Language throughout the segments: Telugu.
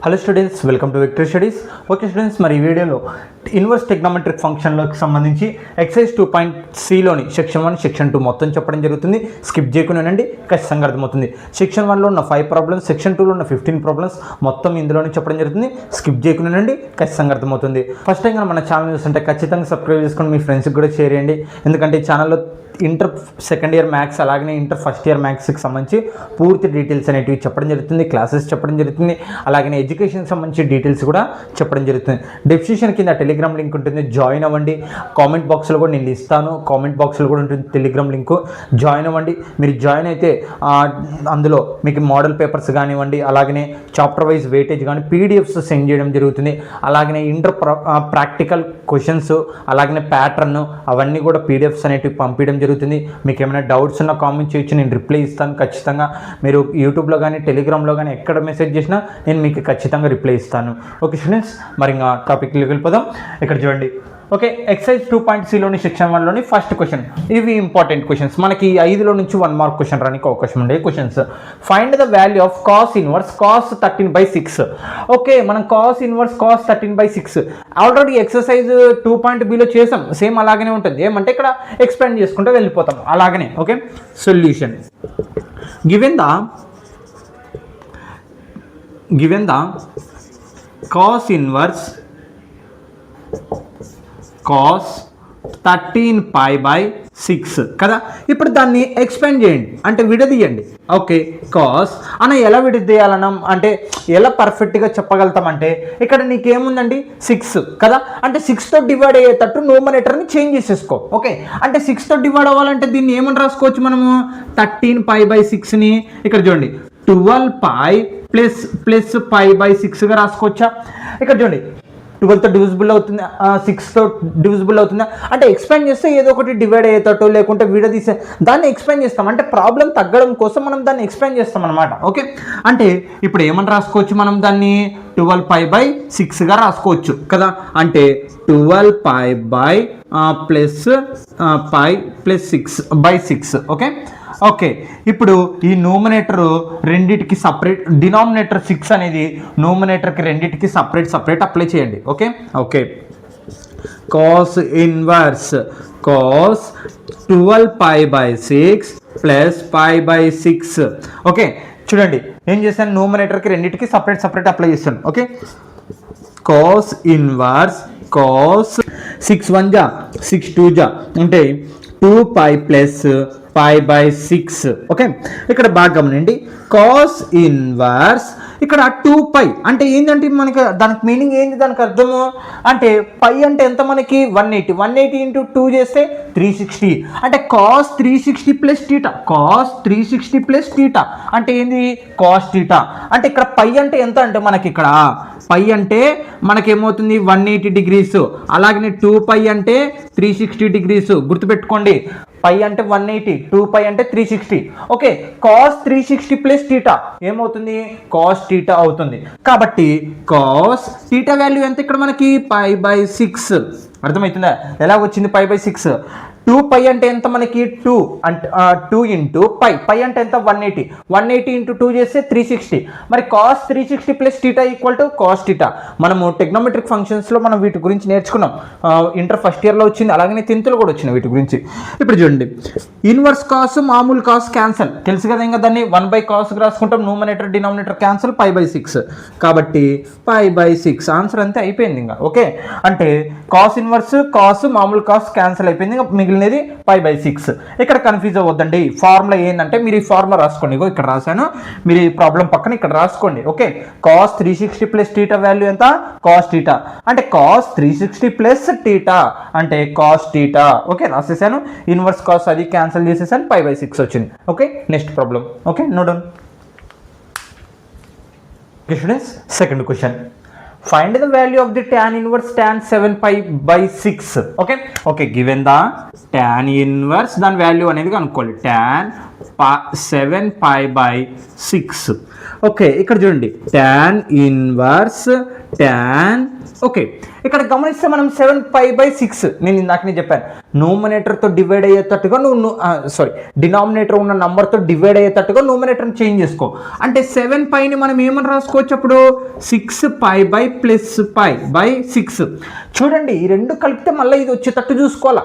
Hello students, welcome to victory studies. Okay students, మరి ఈ వీడియోలో ఇన్వర్స్ ట్రిగ్నోమెట్రిక్ ఫంక్షన్లకు సంబంధించి ఎక్సైజ్ 2.cలోని సెక్షన్ 1 సెక్షన్ 2 మొత్తం చెప్పడం జరుగుతుంది. స్కిప్ చేయకుండానండి, ఖచ్చితంగా అర్థమవుతుంది. సెక్షన్ 1లో ఉన్న 5 ప్రాబ్లమ్స్, సెక్షన్ 2లో ఉన్న 15 ప్రాబ్లమ్స్ మొత్తం ఇందులోనే చెప్పడం జరుగుతుంది. స్కిప్ చేయకుండానండి, ఖచ్చితంగా అర్థమవుతుంది. ఫస్ట్ టైం మన ఛానల్ చూస్తుంటే ఖచ్చితంగా సబ్స్క్రైబ్ చేసుకొని మీ ఫ్రెండ్స్కి కూడా షేర్ చేయండి. ఎందుకంటే ఈ ఛానల్లో ఇంటర్ సెకండ్ ఇయర్ మ్యాథ్స్ అలాగే ఇంటర్ ఫస్ట్ ఇయర్ మ్యాథ్స్కి సంబంధించి పూర్తి డీటెయిల్స్ అనేటివి చెప్పడం జరుగుతుంది, క్లాసెస్ చెప్పడం జరుగుతుంది, అలాగే ఎడ్యుకేషన్కి సంబంధించి డీటెయిల్స్ కూడా చెప్పడం జరుగుతుంది. డిస్క్రిప్షన్ కింద టెలిగ్రామ్ లింక్ ఉంటుంది, జాయిన్ అవ్వండి. కామెంట్ బాక్స్లో కూడా నేను ఇస్తాను, కామెంట్ బాక్స్లో కూడా ఉంటుంది టెలిగ్రామ్ లింక్, జాయిన్ అవ్వండి. మీరు జాయిన్ అయితే అందులో మీకు మోడల్ పేపర్స్ కానివ్వండి, అలాగనే చాప్టర్ వైజ్ వెయిటేజ్ కానీ పీడిఎఫ్స్ సెండ్ చేయడం జరుగుతుంది. అలాగనే ఇంటర్ ప్రాక్టికల్ క్వశ్చన్స్ అలాగనే ప్యాటర్న్ అవన్నీ కూడా పీడిఎఫ్స్ అనేటివి పంపించడం జరుగుతుంది. మీకు ఏమైనా డౌట్స్ ఉన్నా కామెంట్ చేయొచ్చు, నేను రిప్లై ఇస్తాను ఖచ్చితంగా. మీరు యూట్యూబ్లో కానీ టెలిగ్రామ్లో కానీ ఎక్కడ మెసేజ్ చేసినా నేను మీకు ఖచ్చితంగా రిప్లై ఇస్తాను. ఓకే స్టూడెంట్స్, మరి ఇంకా టాపిక్లోకి వెళ్ళిపోదాం. ఇక్కడ చూడండి. ఓకే, ఎక్సైజ్ 2.cలోని సెక్షన్ 1లోని ఫస్ట్ క్వశ్చన్. ఇవి ఇంపార్టెంట్ క్వశ్చన్స్, మనకి 5లో నుంచి 1 మార్క్ క్వశ్చన్ రానికి అవకాశం ఉండే questions. Find the value of cos inverse cos 13/6. Okay, మనం cos inverse cos 13/6 already exercise 2.bలో చేసాం. సేమ్ అలాగనే ఉంటుంది, ఏమంటే ఇక్కడ ఎక్స్ప్లెయిన్ చేసుకుంటూ వెళ్ళిపోతాం అలాగనే. Okay, solution given the cause inverse cos 13π/6 కదా. ఇప్పుడు దాన్ని ఎక్స్పాండ్ చేయండి, అంటే విడదీయండి. ఓకే, కాస్ అని ఎలా విడదీయాలనం అంటే ఎలా పర్ఫెక్ట్గా చెప్పగలుగుతామంటే ఇక్కడ నీకేముందండి 6 కదా, అంటే 6తో డివైడ్ అయ్యేటట్టు న్యూమరేటర్ని చేంజ్ చేసేసుకో. ఓకే, అంటే 6తో డివైడ్ అవ్వాలంటే దీన్ని ఏమని రాసుకోవచ్చు మనము, 13π/6ని ఇక్కడ చూడండి 12π ప్లస్ π/6గా రాసుకోవచ్చా. ఇక్కడ చూడండి 12తో డివిజిబుల్ అవుతుంది, 6తో డివిజిబుల్ అవుతుందా, అంటే ఎక్స్పాండ్ చేస్తే ఏదో ఒకటి డివైడ్ అయ్యేటట్టు లేకుంటే విడదీసే దాన్ని ఎక్స్పాండ్ చేస్తాం. అంటే ప్రాబ్లం తగ్గడం కోసం మనం దాన్ని ఎక్స్పాండ్ చేస్తాం అనమాట. ఓకే, అంటే ఇప్పుడు ఏమని రాసుకోవచ్చు మనం దాన్ని 12π/6గా రాసుకోవచ్చు కదా. అంటే 12π ప్లస్ π+6/6. ఓకే ఓకే, ఇప్పుడు ఈ న్యూమరేటర్ రెండిటికి సపరేట్, డినామినేటర్ 6 అనేది న్యూమరేటర్కి రెండిటికి సపరేట్ అప్లై చేయండి. Okay okay, cos inverse cos 12π/6 plus π/6. Okay, చూడండి ఏం చేశాను, న్యూమరేటర్కి రెండిటికి సపరేట్ అప్లై చేస్తాను. ఓకే, కాస్ ఇన్వర్స్ కాస్ 6 1 జా 6 2 జా అంటే 2π ప్లస్ π/6. ఓకే, ఇక్కడ బాగా గమనండి, కాస్ ఇన్వర్స్ ఇక్కడ 2π అంటే ఏంటంటే మనకి దానికి మీనింగ్ ఏంటి, దానికి అర్థము అంటే పై అంటే ఎంత మనకి 180 ఇంటూ 2 చేస్తే 360 అంటే cos 360 plus theta, cos 360 plus theta అంటే ఏంది కాస్ టీటా. అంటే ఇక్కడ పై అంటే ఎంత అంటే మనకి ఇక్కడ పై అంటే మనకేమవుతుంది 180 డిగ్రీస్, అలాగే 2π అంటే 360 డిగ్రీస్. గుర్తుపెట్టుకోండి, పై అంటే 180, 2π అంటే 360. ఓకే, కాస్ 360 ప్లస్ టీటా ఏమవుతుంది, కాస్ టీటా అవుతుంది. కాబట్టి కాస్ టీటా వాల్యూ ఎంత ఇక్కడ మనకి π/6. అర్థమవుతుందా ఎలా వచ్చింది π/6. 2π అంటే ఎంత మనకి 2 అంటే 2 ఇంటూ పై అంటే ఎంత 180 ఇంటూ 2 చేస్తే 360. మరి cos 360 plus theta equal to cos theta. మనము టెగ్నోమెట్రిక్ ఫంక్షన్స్లో మనం వీటి గురించి నేర్చుకున్నాం, ఇంటర్ ఫస్ట్ ఇయర్లో వచ్చింది, అలాగే 10th కూడా వచ్చినాయి వీటి గురించి. ఇప్పుడు చూడండి, ఇన్వర్స్ కాస్ మామూలు కాస్ క్యాన్సల్ తెలుసు కదా, ఇంకా దాన్ని 1/cos రాసుకుంటాం, న్యూమరేటర్ డినామినేటర్ క్యాన్సల్ π/6. కాబట్టి π/6 ఆన్సర్ అంతే అయిపోయింది ఇంకా. ఓకే, అంటే కాస్ ఇన్వర్స్ కాస్ మామూలు కాస్ క్యాన్సల్ అయిపోయింది, ఇంకా మిగిలినది π/6. ఇక్కడ కన్ఫ్యూజ్ అవ్వద్దండి, ఫార్ములా ఏంటంటే మీరు ఈ ఫార్ములా రాసుకోండి, ఇక్కడ రాశాను, మీరు ఈ ప్రాబ్లం పక్కన ఇక్కడ రాసుకోండి. Okay, cos 360 plus theta value ఎంత, కాస్ టీటా అంటే కాస్ 360 ప్లస్ టీటా అంటే కాస్ టీటా. ఓకే, రాసేసాను, ఇన్వర్స్ కాస్ అది క్యాన్సిల్ చేసేసాను, π/6 వచ్చింది. Okay, next problem. Okay, note down. Okay students, second question. Find the value of the tan inverse tan 7π/6. Okay okay, given the tan inverse దాని వాల్యూ అనేది కనుక్కోవాలి, tan 7π/6. ఓకే, ఇక్కడ చూడండి tan ఇన్వర్స్ tan. ఓకే, ఇక్కడ గమనిస్తే మనం 7π/6 నేను ఇందాకనే చెప్పాను న్యూమరేటర్తో డివైడ్ అయ్యేటట్టుగా డినామినేటర్ ఉన్న నంబర్తో డివైడ్ అయ్యేటట్టుగా న్యూమరేటర్ని చేంజ్ చేసుకో. అంటే 7πని మనం ఏమని రాసుకోవచ్చు అప్పుడు 6π/6. చూడండి ఈ రెండు కలిపితే మళ్ళీ ఇది వచ్చేటట్టు చూసుకోవాలి.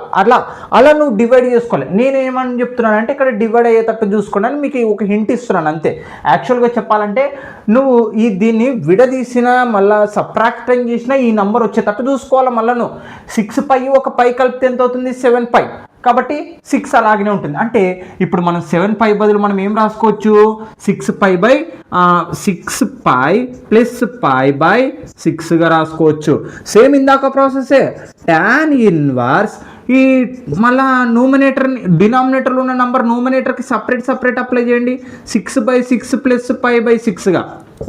అలా నువ్వు డివైడ్ చేసుకోవాలి. నేనేమని చెప్తున్నాను అంటే ఇక్కడ డివైడ్ అయ్యేటట్టు చూసుకోండి మీకు ఒక హింట్ ఇస్తున్నాను అంతే. యాక్చువల్గా చెప్పాలంటే నువ్వు దీన్ని విడదీసిన మళ్ళీ సబ్ట్రాక్టింగ్ చేసినా ఈ నంబర్ వచ్చేటట్టు చూసుకోవాలి. మళ్ళీ నువ్వు 6π ఒక పై కలిపితే ఎంత అవుతుంది 7π, కాబట్టి 6 అలాగనే ఉంటుంది. అంటే ఇప్పుడు మనం 7π బదులు మనం ఏం రాసుకోవచ్చు 6π+π/6గా రాసుకోవచ్చు. సేమ్ ఇందాక ప్రాసెసే tan ఇన్వర్స్ ఈ మళ్ళా డినామినేటర్లో ఉన్న నంబర్ న్యూమరేటర్కి సపరేట్ అప్లై చేయండి 6/6 + π/6గా.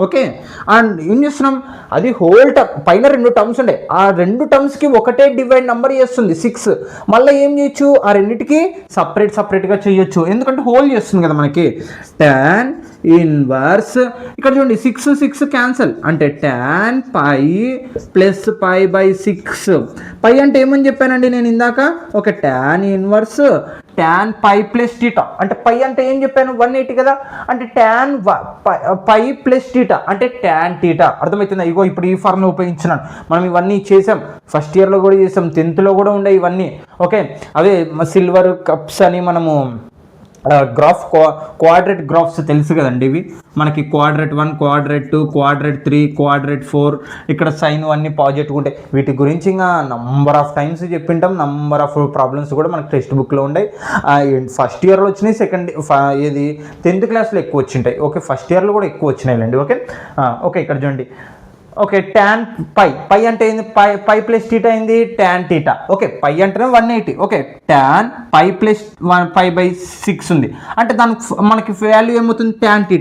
ఓకే అండ్ ఏం చేస్తున్నాం అది హోల్ పైన 2 టర్మ్స్ ఉండే ఆ 2 టర్మ్స్కి ఒకటే డివైడ్ నెంబర్ చేస్తుంది 6. మళ్ళీ ఏం చేయొచ్చు ఆ రెండింటికి సపరేట్గా చేయొచ్చు ఎందుకంటే హోల్ చేస్తుంది కదా మనకి. tan ఇన్వర్స్ ఇక్కడ చూడండి 6 క్యాన్సల్ అంటే tan π + π/6. పై అంటే ఏమని చెప్పానండి నేను ఇందాక ఒక tan ఇన్వర్స్ tan π + θ అంటే పై అంటే ఏం చెప్పాను 180 కదా అంటే tan π + θ అంటే tan θ. అర్థమవుతుందా? ఇగో ఇప్పుడు ఈ ఫార్ములా ఉపయోగించినాను. మనం ఇవన్నీ చేసాం ఫస్ట్ ఇయర్లో కూడా చేసాం 10th కూడా ఉండే ఇవన్నీ. ఓకే అవే సిల్వర్ కప్స్ అని మనము క్వాడ్రేట్ గ్రాఫ్స్ తెలుసు కదండి. ఇవి మనకి Quadrat1 Quadrat2 Quadrat3 Quadrat4 ఇక్కడ సైన్ అన్నీ పాజిటివ్ ఉంటాయి. వీటి గురించి ఇంకా నంబర్ ఆఫ్ టైమ్స్ చెప్పింటాం. నంబర్ ఆఫ్ ప్రాబ్లమ్స్ కూడా మనకి టెక్స్ట్ బుక్లో ఉంటాయి. ఫస్ట్ ఇయర్లో వచ్చినాయి, 10th క్లాస్లో ఎక్కువ వచ్చింటాయి. ఓకే ఫస్ట్ ఇయర్లో కూడా ఎక్కువ వచ్చినాయిలేండి. ఓకే ఇక్కడ చూడండి ఓకే tan π అంటే ఏంది π + θ అయింది tan θ. ఓకే పై అంటేనే 180. ఓకే tan π + π/6 ఉంది అంటే దానికి మనకి వాల్యూ ఏమవుతుంది tan θ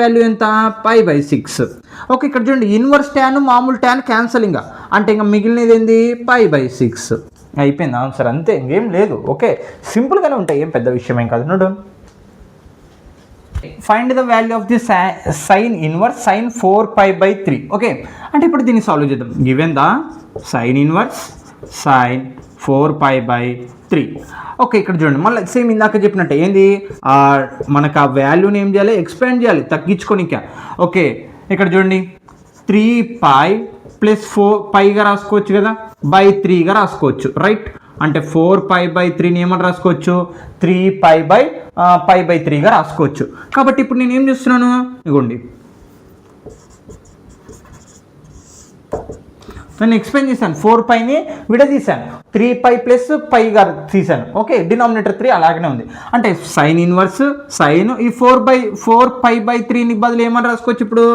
వాల్యూ ఎంత π/6. ఓకే ఇక్కడ చూడండి ఇన్వర్స్ tan మామూలు tan క్యాన్సలింగ్ అంటే ఇంకా మిగిలినది ఏంది π/6. అయిపోయింది ఆన్సర్ అంతే ఇంకేం లేదు. ఓకే సింపుల్గానే ఉంటాయి ఏం పెద్ద విషయం ఏం కాదు. నోడు find the value of the sine inverse sin 4π/3. Okay అంటే ఇప్పుడు దీన్ని సాల్వ్ చేద్దాం. Given the sine inverse sin 4π/3. Okay ఇక్కడ చూడండి మళ్ళీ సేమ్ ఇందాక చెప్పినట్టే ఏంది మనకు ఆ వాల్యూని ఏం చేయాలి ఎక్స్పాండ్ చేయాలి తగ్గించుకోనిక. ఓకే ఇక్కడ చూడండి 3π + 4πగా రాసుకోవచ్చు కదా /3గా రాసుకోవచ్చు రైట్. అంటే 4π/3ని ఏమని రాసుకోవచ్చు 3π/3గా రాసుకోవచ్చు. కాబట్టి ఇప్పుడు నేను ఏం చేస్తున్నాను ఇగోండి నేను ఎక్స్ప్లెయిన్ చేశాను 4πని విడదీశాను 3π + πగా తీశాను. ఓకే డినామినేటర్ 3 అలాగనే ఉంది అంటే సైన్ ఇన్వర్స్ సైన్ ఈ 4π/3ని బదులు ఏమని రాసుకోవచ్చు ఇప్పుడు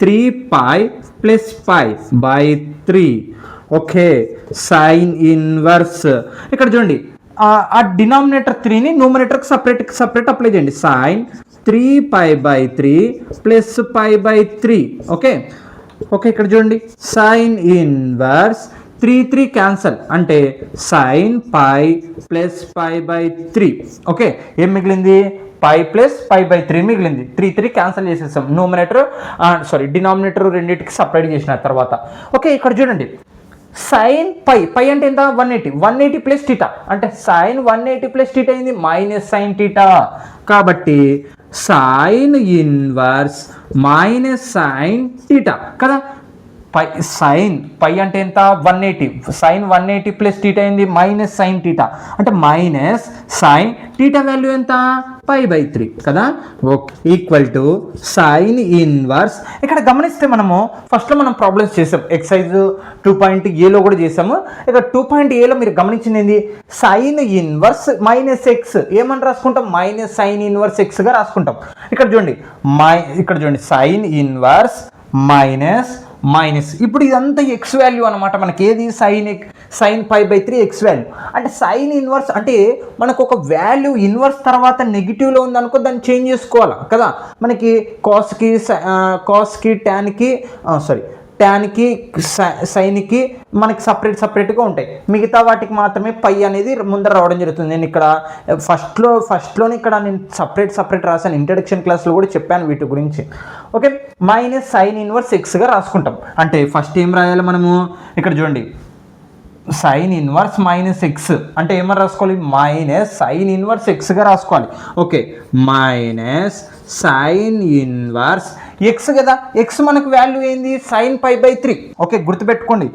3π + π/3. ఓకే సైన్ ఇన్వర్స్ ఇక్కడ చూడండి ఆ డినామినేటర్ 3ని న్యూమరేటర్కి సపరేట్ అప్లై చేయండి sin 3π/3 + π/3. ఓకే ఇక్కడ చూడండి సైన్ ఇన్వర్స్ 3 క్యాన్సల్ అంటే sin π + π/3. ఓకే ఏం మిగిలింది π + π/3 మిగిలింది. 3 క్యాన్సల్ చేసేసాం డినామినేటర్ రెండింటికి సపరేట్ చేసిన తర్వాత. ఓకే ఇక్కడ చూడండి sin π అంటే ఎంత 180 + θ అంటే sin 180 + θ అయింది -sin θ. కాబట్టి sin ఇన్వర్స్ -sin θ కదా. sin π అంటే ఎంత 180 sin 180 + θ అయింది -sin θ అంటే -sin θ వాల్యూ ఎంత π/3 కదా. Okay equal to sine inverse. ఇక్కడ గమనిస్తే మనము ఫస్ట్లో మనం ప్రాబ్లమ్స్ చేసాం ఎక్సైజ్ 2.aలో కూడా చేసాము. ఇక్కడ 2.aలో మీరు గమనించింది ఏంది సైన్ ఇన్వర్స్ -x ఏమని రాసుకుంటాం -sin ఇన్వర్స్ x గా రాసుకుంటాం. ఇక్కడ చూడండి సైన్ ఇన్వర్స్ మైనస్ ఇప్పుడు ఇదంతా ఎక్స్ వాల్యూ అనమాట మనకి ఏది sin π/3 ఎక్స్ వాల్యూ అంటే సైన్ ఇన్వర్స్ అంటే మనకు ఒక వాల్యూ ఇన్వర్స్ తర్వాత నెగిటివ్లో ఉందనుకో దాన్ని చేంజ్ చేసుకోవాలి కదా. మనకి కాస్కి టాన్కి ట్యాన్కి సైన్కి మనకి సపరేట్గా ఉంటాయి. మిగతా వాటికి మాత్రమే పై అనేది ముందర రావడం జరుగుతుంది. నేను ఇక్కడ ఫస్ట్లోనే ఇక్కడ నేను సపరేట్ రాశాను, ఇంట్రడక్షన్ క్లాస్లో కూడా చెప్పాను వీటి గురించి. ఓకే, మైనస్ సైన్ ఇన్వర్స్ ఎక్స్గా రాసుకుంటాం. అంటే ఫస్ట్ ఏం రాయాలి మనము, ఇక్కడ చూడండి సైన్ ఇన్వర్స్ మైనస్ ఎక్స్ అంటే ఏమని రాసుకోవాలి, మైనస్ సైన్ ఇన్వర్స్ ఎక్స్గా రాసుకోవాలి. Okay, minus sine inverse x కదా, ఎక్స్ మనకు వాల్యూ ఏంది సైన్ π/3. ఓకే, గుర్తుపెట్టుకోండి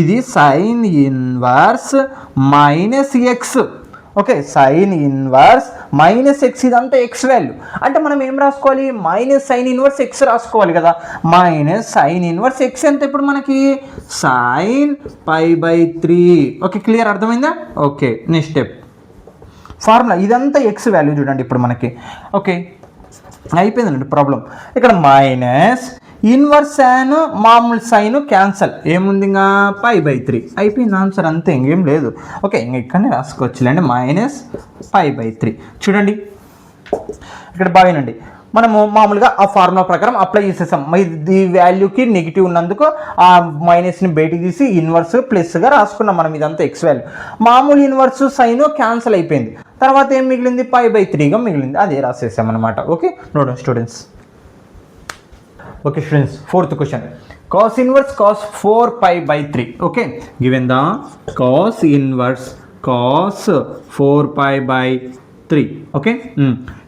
ఇది sine inverse minus x. Okay, sine inverse minus x ఇదంతా ఎక్స్ వాల్యూ. అంటే మనం ఏం రాసుకోవాలి, మైనస్ సైన్ ఇన్వర్స్ ఎక్స్ రాసుకోవాలి కదా. మైనస్ సైన్ ఇన్వర్స్ ఎక్స్ ఎంత ఇప్పుడు మనకి సైన్ π/3. ఓకే, క్లియర్, అర్థమైందా? ఓకే, నెక్స్ట్ స్టెప్ ఫార్ములా ఇదంతా ఎక్స్ వాల్యూ చూడండి ఇప్పుడు మనకి. ఓకే, అయిపోయిందండి ప్రాబ్లం. ఇక్కడ మైనస్ ఇన్వర్స్ సైన్ మామూలు సైన్ క్యాన్సల్, ఏముంది ఇంకా π/3 అయిపోయింది ఆన్సర్, అంతే ఇంకేం లేదు. ఓకే, ఇంక ఇక్కడనే రాసుకోవచ్చులేండి మైనస్ π/3. చూడండి ఇక్కడ బాగానండి, మనము మామూలుగా ఆ ఫార్ములా ప్రకారం అప్లై చేసేసాం. ఈ వాల్యూకి నెగిటివ్ ఉన్నందుకు ఆ మైనస్ని బయటికి తీసి ఇన్వర్స్ ప్లస్గా రాసుకున్నాం మనం. ఇదంతా ఎక్స్ వాల్యూ, మామూలు ఇన్వర్స్ సైన్ క్యాన్సల్ అయిపోయింది. తర్వాత ఏం మిగిలింది, π/3గా మిగిలింది, అదే రాసేసాం అనమాట. Okay, note students. Okay students, fourth question, cos inverse cos 4π/3. Okay, given the cos inverse cos 4π/3. Okay,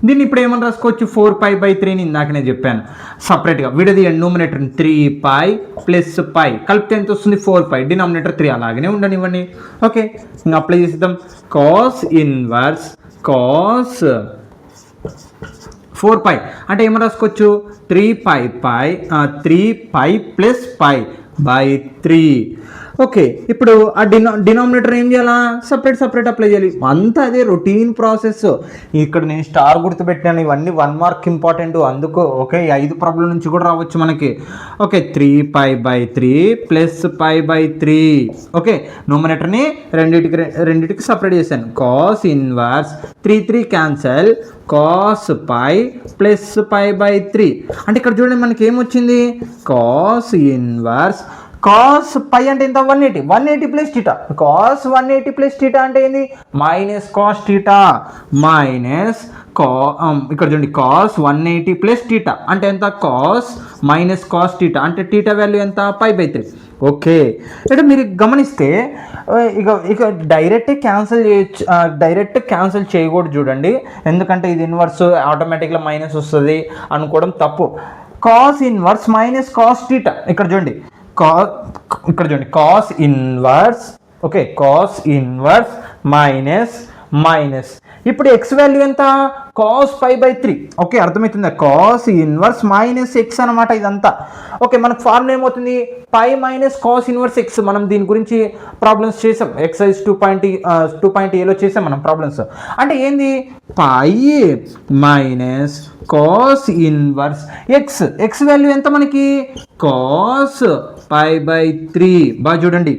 దీన్ని ఇప్పుడు ఏమని రాసుకోవచ్చు, 4π/3ని ఇందాకనే చెప్పాను సపరేట్గా విడది న్యూమరేటర్ 3π ప్లస్ π కలిపితే ఎంత వస్తుంది 4π, డినామినేటర్ 3 అలాగనే ఉండనివ్వండి. ఓకే, ఇంకా అప్లై చేద్దాం. cos inverse cos 4π అంటే ఏమని రాసుకోవచ్చు, 3π ప్లస్ π/3. ఓకే, ఇప్పుడు ఆ డినామినేటర్ ఏం చేయాలా, సపరేట్ అప్లై చేయాలి. అంతా అదే రొటీన్ ప్రాసెస్. ఇక్కడ నేను స్టార్ గుర్తుపెట్టాను, ఇవన్నీ 1 మార్క్ ఇంపార్టెంట్ అందుకు. ఓకే, 5 ప్రాబ్లం నుంచి కూడా రావచ్చు మనకి. Okay, 3π/3 plus π/3. ఓకే, న్యూమరేటర్ని రెండింటికి సపరేట్ చేశాను. Cos inverse 3 cancel cos π plus π/3 అంటే ఇక్కడ చూడండి మనకి ఏమొచ్చింది, cos ఇన్వర్స్ cos π అంటే ఎంత 180 ప్లస్ θ. cos 180 ప్లస్ θ అంటే ఏంది, మైనస్ cos θ మైనస్ ఇక్కడ చూడండి cos 180 ప్లస్ θ అంటే ఎంత, cos మైనస్ cos θ అంటే θ వాల్యూ ఎంత π/3. ఓకే, ఇక్కడ మీరు గమనిస్తే ఇక డైరెక్ట్ క్యాన్సిల్ చేయొచ్చు, డైరెక్ట్ క్యాన్సిల్ చేయకూడదు చూడండి, ఎందుకంటే ఇది ఇన్వర్స్ ఆటోమేటిక్గా మైనస్ వస్తుంది అనుకోవడం తప్పు. cos ఇన్వర్స్ మైనస్ cos θ ఇక్కడ చూడండి cos inverse. Okay, cos inverse minus ఇప్పుడు ఎక్స్ వాల్యూ ఎంత, cos π/3. ఓకే, అర్థమవుతుందా, cos ఇన్వర్స్ మైనస్ ఎక్స్ అనమాట ఇదంతా. ఓకే, మనకు ఫార్ములా ఏమవుతుంది, π మైనస్ cos ఇన్వర్స్ ఎక్స్. మనం దీని గురించి ప్రాబ్లమ్స్ చేసాం, ఎక్సైజ్ 2.8లో చేసాం మనం ప్రాబ్లమ్స్. అంటే ఏంది, π మైనస్ cos ఇన్వర్స్ ఎక్స్ వాల్యూ ఎంత మనకి, cos π/3. బాగా చూడండి,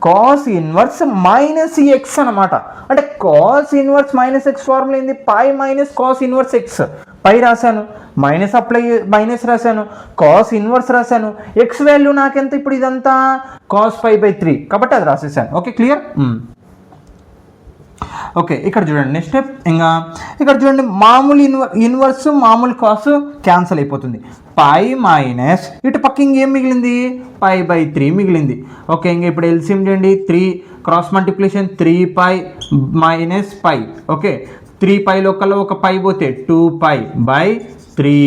cos ఇన్వర్స్ మైనస్ ఎక్స్ అనమాట. అంటే cos inverse minus X formula ఏంది, π మైనస్ cos ఇన్వర్స్ ఎక్స్. పై రాశాను, మైనస్ రాశాను, cos ఇన్వర్స్ రాశాను, ఎక్స్ వాల్యూ నాకెంత ఇప్పుడు ఇదంతా cos π/3 కాబట్టి అది రాసేసాను. Okay, clear. ఓకే, ఇక్కడ చూడండి నెక్స్ట్ స్టెప్. ఇంకా ఇక్కడ చూడండి మామూలు ఇన్వర్స్ మామూలు కాస్ క్యాన్సిల్ అయిపోతుంది. π మైనస్ ఇటు పక్క ఇంకేం మిగిలింది, π/3 మిగిలింది. ఓకే, ఇంకా ఇప్పుడు ఎల్సిఎం చేయండి, 3 క్రాస్ మల్టిప్లికేషన్ 3π మైనస్ π. ఓకే, 3πలో కల్లా ఒక π పోతే 2π/3.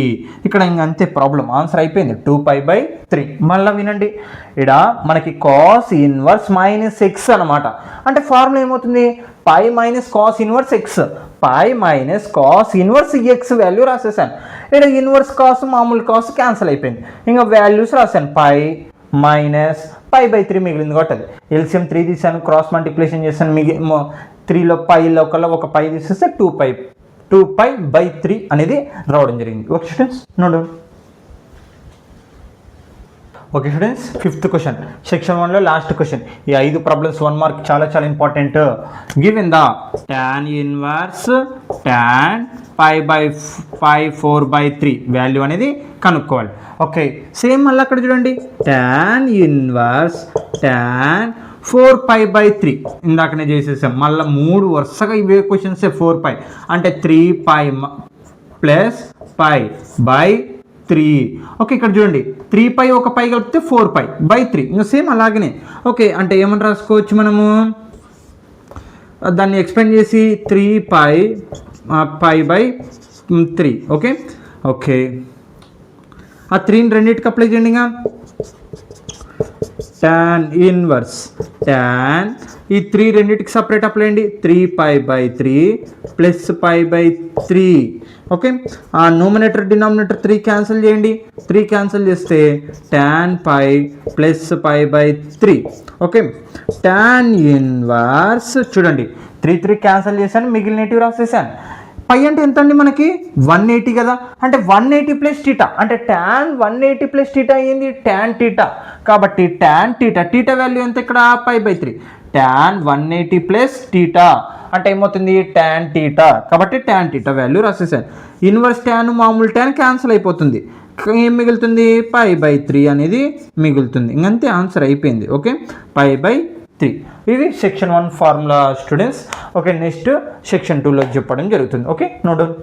ఇక్కడ ఇంక అంతే ప్రాబ్లం, ఆన్సర్ అయిపోయింది 2π/3. మళ్ళీ వినండి, ఇక్కడ మనకి cos ఇన్వర్స్ మైనస్ ఎక్స్ అనమాట. అంటే ఫార్ములా ఏమవుతుంది, π మైనస్ cos ఇన్వర్స్ ఎక్స్, π మైనస్ cos ఇన్వర్స్ ఎక్స్ వాల్యూ రాసేసాను. ఇక్కడ ఇన్వర్స్ కాస్ మామూలు కాస్ క్యాన్సిల్ అయిపోయింది, ఇంకా వాల్యూస్ రాశాను, π మైనస్ π/3 మిగిలింది కొట్టది. ఎల్సిఎం 3 తీసాను, క్రాస్ మల్టిప్లికేషన్ చేశాను, 3లో πలో కల్లా ఒక π తీసేస్తే 2π/3 అనేది రావడం జరిగింది. ఓకే స్టూడెంట్స్, నోడు. Okay students, 5th question section 1లో లాస్ట్ క్వశ్చన్. ఈ 5 ప్రాబ్లమ్స్ 1 మార్క్ చాలా చాలా important. Given the tan inverse tan π/5 4/3 value అనేది కనుక్కోవాలి. ఓకే, సేమ్ మళ్ళీ అక్కడ చూడండి, tan ఇన్వర్స్ tan 4π/3 ఇందాకనే చేసేసాం. మళ్ళీ 3 వరుసగా ఇవే క్వశ్చన్స్. 4π అంటే 3π ప్లస్ π/3. ఓకే, ఇక్కడ చూడండి 3π ఒక పై కలిపితే 4π/3 ఇంకా సేమ్ అలాగనే. ఓకే, అంటే ఏమని రాసుకోవచ్చు మనము దాన్ని ఎక్స్ప్లెయిన్ చేసి 3π/3. ఓకే ఓకే, ఆ 3ని రెండింటికి అప్లై చేయండి. ఇంకా tan ఇన్వర్స్ tan ఈ 3 రెండింటికి సపరేట్ అప్లై చేయండి. 3π/3 ప్లస్ π/3. ఓకే, ఆ నోమినేటర్ డినామినేటర్ 3 క్యాన్సిల్ చేయండి. 3 క్యాన్సిల్ చేస్తే tan π plus π/3. Okay, tan inverse చూడండి 3 క్యాన్సిల్ చేశాను, మిగిలినటివి రాసేసాను. పై అంటే ఎంత అండి మనకి 180 కదా, అంటే 180 ప్లస్ టీటా అంటే tan 180 ప్లస్ టీటా అయ్యింది tan టీటా. కాబట్టి tan టీటా వాల్యూ ఎంత ఇక్కడ π/3. tan 180 ప్లస్ టీటా అంటే ఏమవుతుంది tan టీటా. కాబట్టి tan టీటా వాల్యూ రాసేసాను. ఇన్వర్స్ tan మామూలు tan క్యాన్సిల్ అయిపోతుంది. ఏం మిగులుతుంది π/3 అనేది మిగులుతుంది. ఇంకంతే, ఆన్సర్ అయిపోయింది. ఓకే, π/3. ఇది section 1 formula students. Okay, next section 2లో చెప్పడం జరుగుతుంది. Okay, note down.